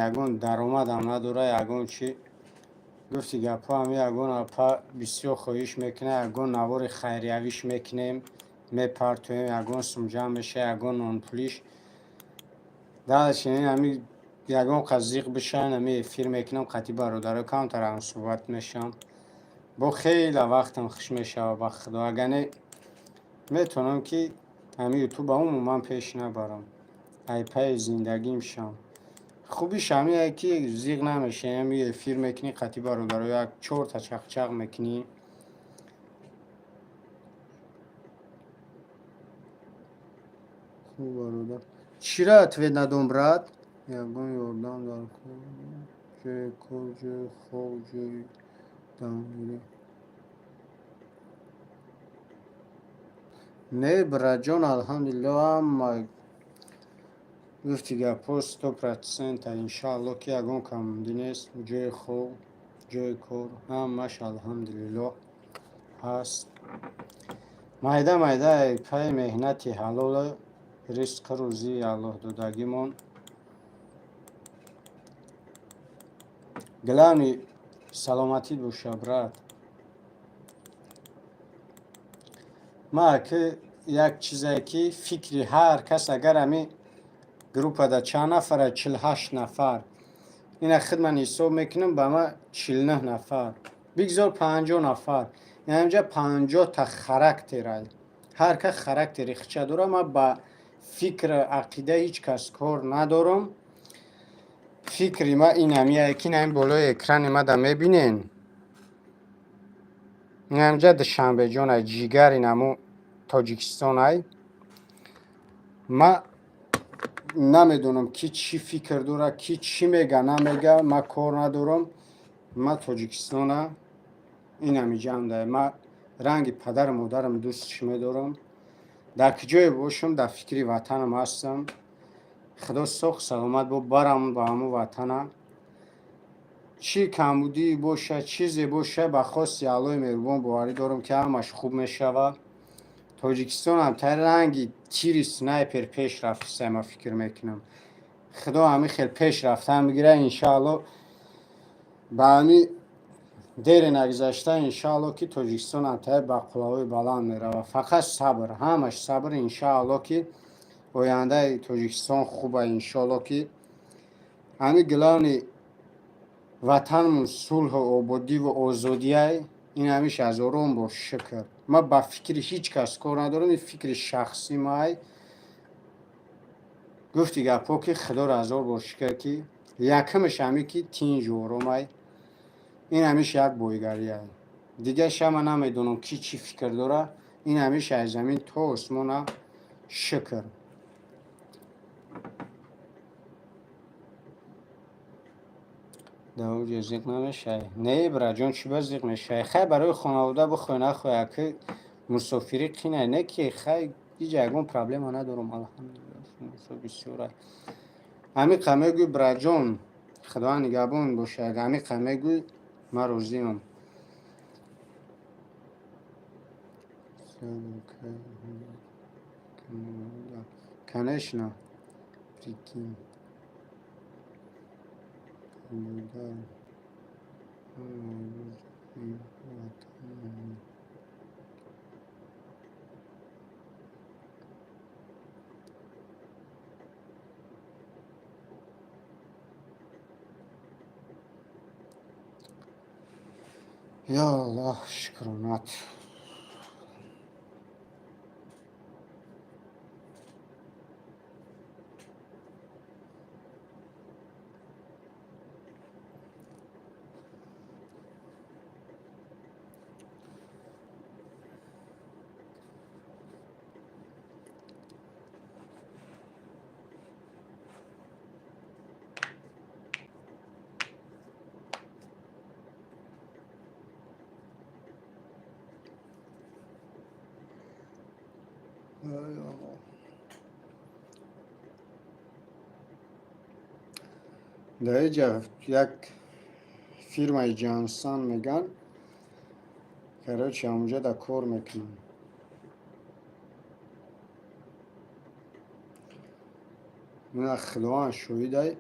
یگون درآمد هم نداره. یگون چی گفتی گپا هم یگون اپا بسیار خویش میکنه. یگون نوار خیریویش میکنیم میپرتویم. یگون سمجه میشه. یگون نونپولیش دادش این همی یگون قزیق بشن. همی فیر میکنم قطی برادره کام تر هم صحبت میشم. با خیلی وقتم خوش میشه و بخدا اگه میتونم که همی یوتیوب هم من پیش نبرم. ای پای زندگیم شم. خوبیش همیه که زیغ نمیشه. همی فیر میکنی قطی برادره یک چور تا چق میکنی. خوب برادر چی را اتوید ندم براد؟ یگون یردان در جای کل جای خوب جای دانگیری نه براد جان الحمدلله هم گفتی گپا 100% انشاءالله که یگون کمونده نیست. جای خوب جای کور همش الحمدلله هست. مایده مایده پای مهنتی حلال رزق روزی الله دادگیمون گلانی سلامتی باشه برات. ما که یک چیزی که فکری هر کس اگر همی گروپ دا چند نفره 48 نفر این خدمت حساب میکنم با ما 49 نفر بگذار 50 نفر یعنی اینجا 50 تا خرکتر هر که خرکتری خچه داره. ما با فکر عقیده هیچ کس کار ندارم. فکری ما این همیه که این بالای اکران ما دا میبینین. این همجا دشنبه جان جیگر این همون تاجیکستان های. ما نمیدونم کی چی فکر داره کی چی میگه نمیگه. ما کار ندارم. ما تاجیکستان این همیجا هم ده. ما رنگ پدر مادرم دوستش میدارم. در کجای باشم در فکری وطنم هستم. خدا سخت سلامت با برم با همون وطنم. چی کمبودی باشه چیزی باشه به خواست الله مهربان باوری دارم که همش خوب میشود. تاجیکستان هم تا رنگی تیر سنایپر پیش رفته ما فکر میکنم. خدا همه خیلی پیش رفته هم بگیره انشاءالله. به همین دیر نگذشته انشاءالله که تاجیکستان هم تا بقلاوی بلند میره. فقط صبر همش صبر انشاءالله که آینده تاجیکستان خوبه. انشاءالله که همین گلانی وطنمون صلح و آبادی و آزادی این همیشه از آرام باش شکر. ما با فکر هیچ کس کار ندارم. این فکر شخصی ما گفتی گپا که خدا را هزار بار شکر که یکمش همی که تین جورم این همیشه یک بایگری دیگه شما نمیدونم کی چی فکر داره. این همیشه از زمین تا آسمان شکر. داوود زیق نمیشه. نه برا جان چی باز زیق میشه. خیلی برای خانواده بخواه نخواه که مسافری قینه نه که خیلی دیگه اگون پرابلم ندارم الحمدلله بسیاره. همی قمه گوی برا جان خدا نگهبان باشه. همی قمه گوی ما روزیم کنشنا پریکین یا الله شکرانت. در اینجا یک فیرمای جانسان میگن کراچی همونجا در کار میکنن. من خلوان شویده